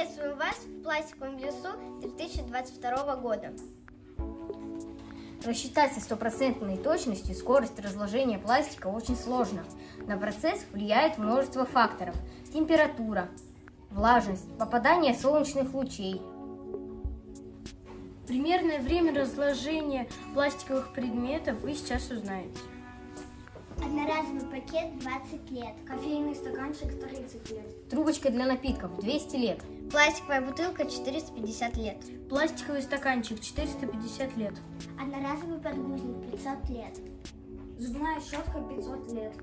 Приветствую вас в пластиковом лесу 2022 года. Рассчитать со стопроцентной точностью скорость разложения пластика очень сложно. На процесс влияет множество факторов: температура, влажность, попадание солнечных лучей. Примерное время разложения пластиковых предметов вы сейчас узнаете. Одноразовый пакет 20 лет. Кофейный стаканчик 30 лет. Трубочка для напитков 200 лет. Пластиковая бутылка 450 лет. Пластиковый стаканчик 450 лет. Одноразовый подгузник 500 лет. Зубная щетка 500 лет.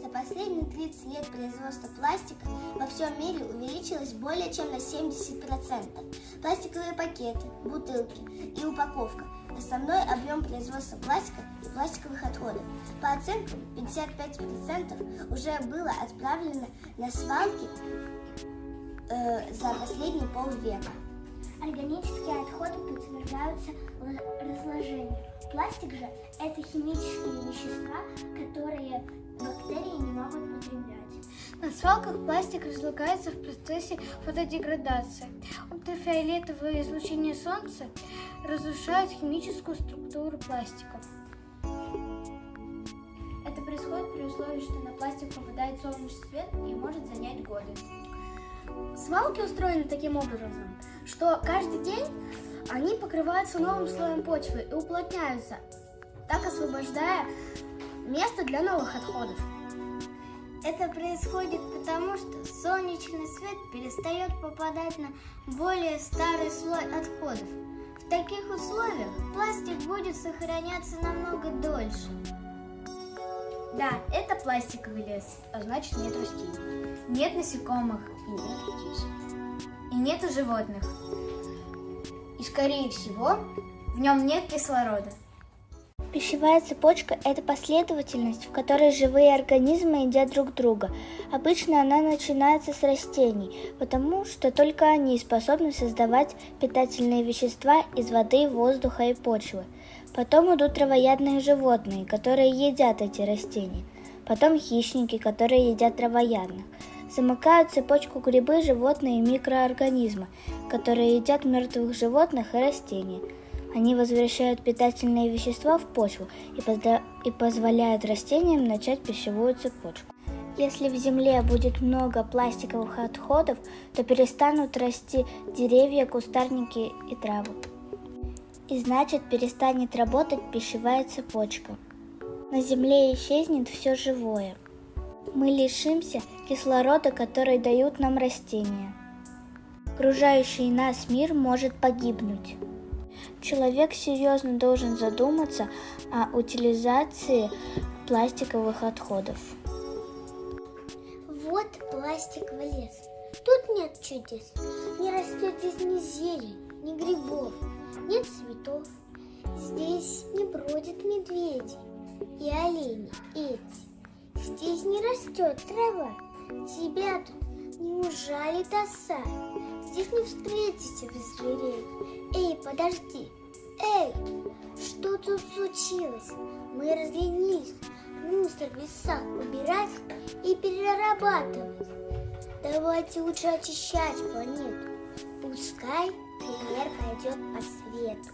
За последние 30 лет производство пластика во всем мире увеличилось более чем на 70%. Пластиковые пакеты, бутылки и упаковка – основной объем производства пластика и пластиковых отходов. По оценкам, 55% уже было отправлено на свалки за последние полвека. Органические отходы подвергаются разложению. Пластик же – это химические вещества, которые бактерии не могут потреблять. На свалках пластик разлагается в процессе фотодеградации. Ультрафиолетовое излучение солнца разрушает химическую структуру пластика. Это происходит при условии, что на пластик попадает солнечный свет и может занять годы. Свалки устроены таким образом, что каждый день они покрываются новым слоем почвы и уплотняются, так освобождая место для новых отходов. Это происходит потому, что солнечный свет перестает попадать на более старый слой отходов. В таких условиях пластик будет сохраняться намного дольше. Да, это пластиковый лес, а значит нет растений, нет насекомых и нет птиц, и нету животных. И скорее всего, в нем нет кислорода. Пищевая цепочка – это последовательность, в которой живые организмы едят друг друга. Обычно она начинается с растений, потому что только они способны создавать питательные вещества из воды, воздуха и почвы. Потом идут травоядные животные, которые едят эти растения. Потом хищники, которые едят травоядных. Замыкают цепочку грибы, животные и микроорганизмы, которые едят мертвых животных и растения. Они возвращают питательные вещества в почву и позволяют растениям начать пищевую цепочку. Если в земле будет много пластиковых отходов, то перестанут расти деревья, кустарники и травы. И значит, перестанет работать пищевая цепочка. На земле исчезнет все живое. Мы лишимся кислорода, который дают нам растения. Окружающий нас мир может погибнуть. Человек серьезно должен задуматься о утилизации пластиковых отходов. Вот пластиковый лес. Тут нет чудес. Не растет здесь ни зелень, ни грибов, нет цветов. Здесь не бродят медведи и олени эти. Здесь не растет трава. Тебя тут не ужалит оса. Здесь не встретите вы зверей. Эй, подожди. Эй, что тут случилось? Мы разленились мусор в лесах убирать и перерабатывать. Давайте лучше очищать планету. Пускай пример пойдет по свету.